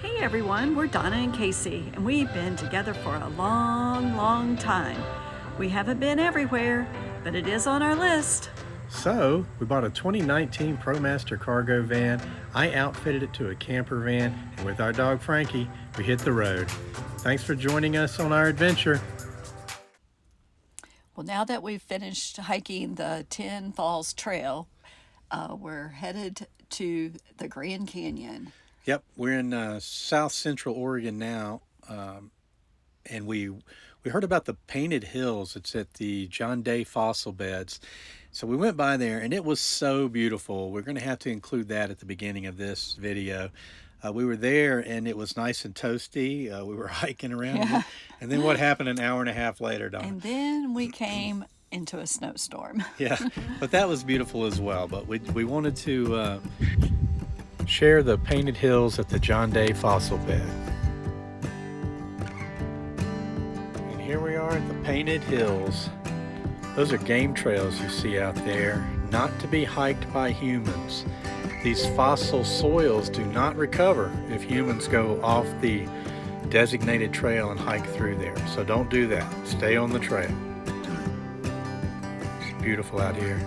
Hey everyone, we're Donna and Casey, and we've been together for a long time. We haven't been everywhere, but it is on our list. So, we bought a 2019 ProMaster cargo van. I outfitted it to a camper van, and with our dog Frankie, we hit the road. Thanks for joining us on our adventure. Well, now that we've finished hiking the Ten Falls Trail, we're headed to the Grand Canyon. Yep, we're in south central Oregon now, and we heard about the Painted Hills. It's at the John Day Fossil Beds. So we went by there, and it was so beautiful. We're going to have to include that at the beginning of this video. We were there, and it was nice and toasty. We were hiking around, Yeah. and then what happened an hour and a half later, Don? And then we came into a snowstorm. Yeah, but that was beautiful as well. But we wanted to share the Painted Hills at the John Day Fossil Bed. And here we are at the Painted Hills. Those are game trails you see out there, not to be hiked by humans. These fossil soils do not recover if humans go off the designated trail and hike through there. So don't do that. Stay on the trail. It's beautiful out here.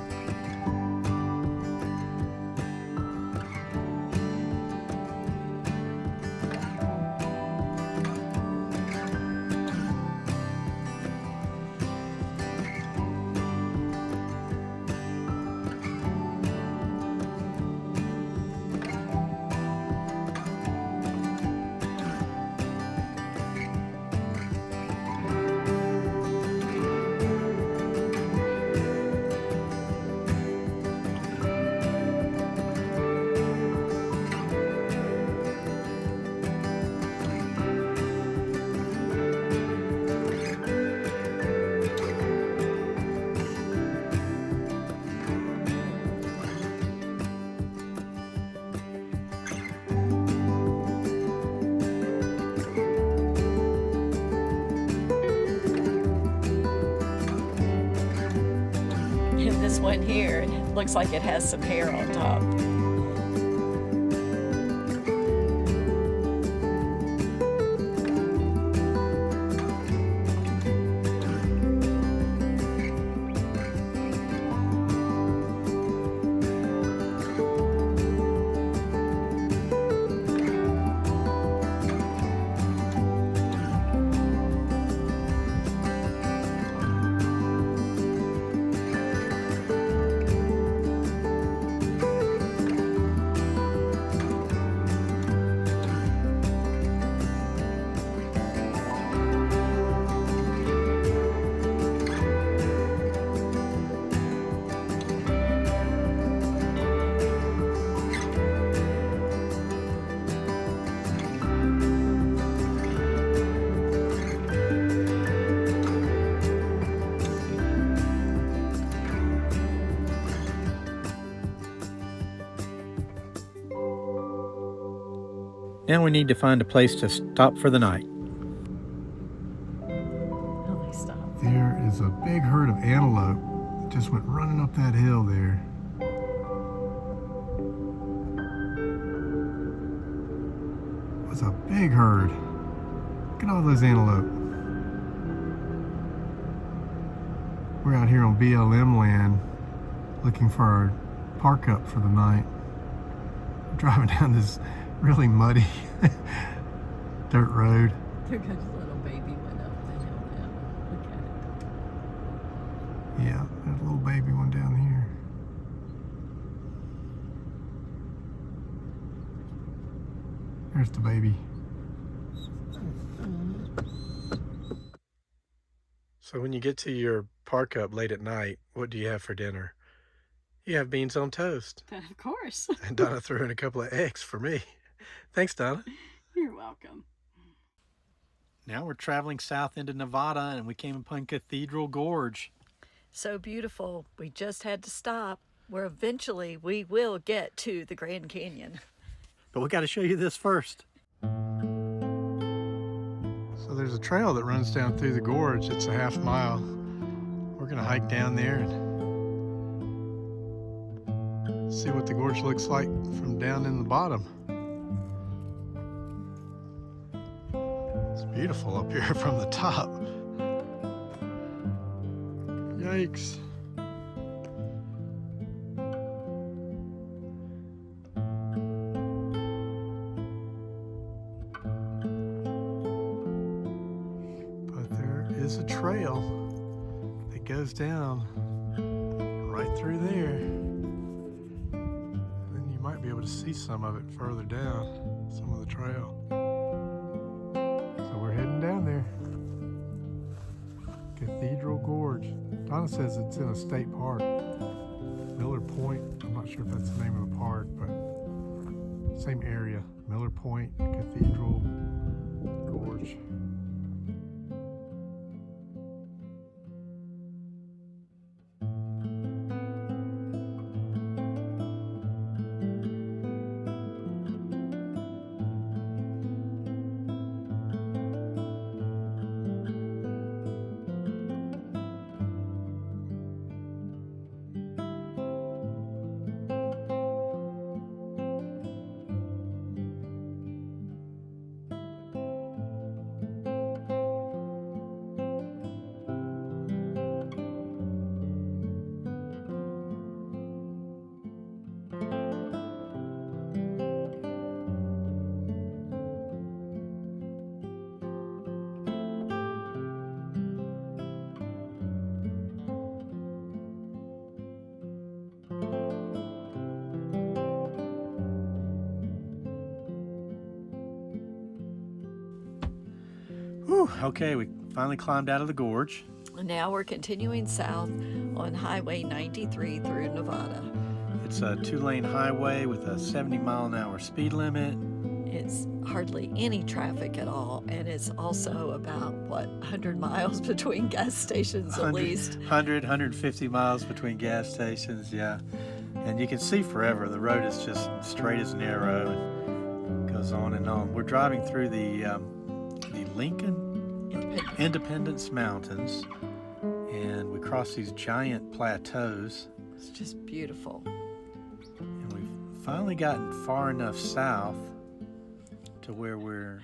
And this one here, it looks like it has some hair on top. Now we need to find a place to stop for the night. Oh, they stopped. There is a big herd of antelope that just went running up that hill there. It was a big herd. Look at all those antelope. We're out here on BLM land looking for our park up for the night. We're driving down this really muddy dirt road. There goes a little baby one up the hill now. Look at it. Yeah, there's a little baby one down here. There's the baby. So when you get to your park up late at night, what do you have for dinner? You have beans on toast. Of course. And Donna threw in a couple of eggs for me. Thanks, Donna. You're welcome. Now we're traveling south into Nevada, and we came upon Cathedral Gorge. So beautiful. We just had to stop, where eventually we will get to the Grand Canyon. But we got to show you this first. So there's a trail that runs down through the gorge. It's a half mile. We're gonna hike down there and see what the gorge looks like from down in the bottom. beautiful up here from the top. Yikes. But there is a trail that goes down right through there. And then you might be able to see some of it further down, some of the trail. So we're heading down there. Cathedral Gorge. Donna says it's in a state park. Miller Point. I'm not sure if that's the name of the park, but same area. Miller Point, Cathedral Gorge. Whew, okay, we finally climbed out of the gorge. Now we're continuing south on Highway 93 through Nevada. It's a 2-lane highway with a 70-mile-an-hour speed limit. It's hardly any traffic at all, and it's also about, 100 miles between gas stations at least. 150 miles between gas stations, yeah. And you can see forever. The road is just straight as an arrow and goes on and on. We're driving through the Lincoln Independence Mountains, and we cross these giant plateaus. It's just beautiful. And we've finally gotten far enough south to where we're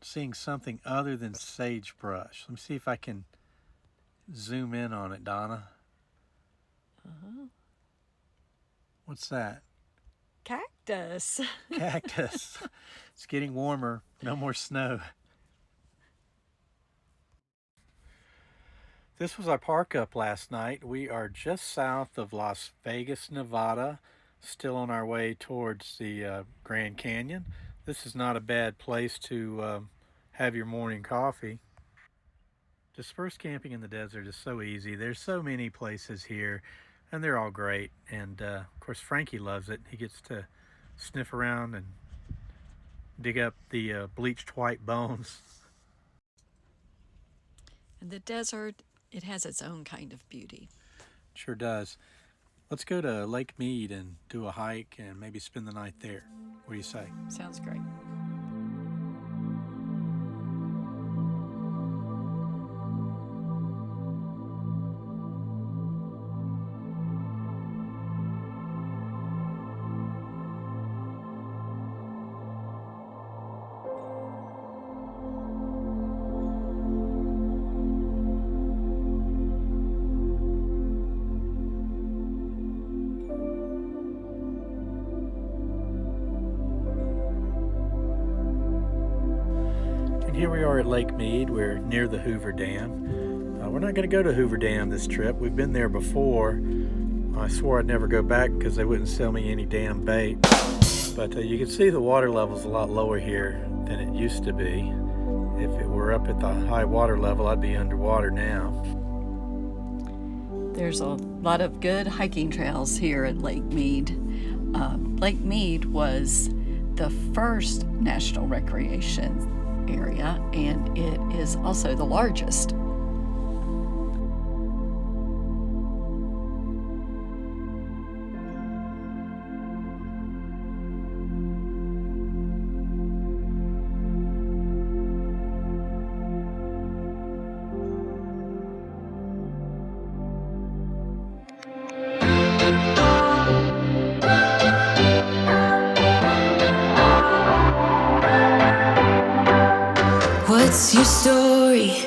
seeing something other than sagebrush. Let me see if I can zoom in on it, Donna. What's that? Cactus. Cactus. It's getting warmer. No more snow. This was our park up last night. We are just south of Las Vegas, Nevada, still on our way towards the Grand Canyon. This is not a bad place to have your morning coffee. Dispersed camping in the desert is so easy. There's so many places here, and they're all great. And of course, Frankie loves it. He gets to sniff around and dig up the bleached white bones. And the desert, it has its own kind of beauty. Sure does. Let's go to Lake Mead and do a hike and maybe spend the night there. What do you say? Sounds great. Here we are at Lake Mead. We're near the Hoover Dam. We're not going to go to Hoover Dam this trip. We've been there before. I swore I'd never go back because they wouldn't sell me any damn bait. But you can see the water level's a lot lower here than it used to be. If it were up at the high water level, I'd be underwater now. There's a lot of good hiking trails here at Lake Mead. Lake Mead was the first national recreation area, and it is also the largest. What's your story?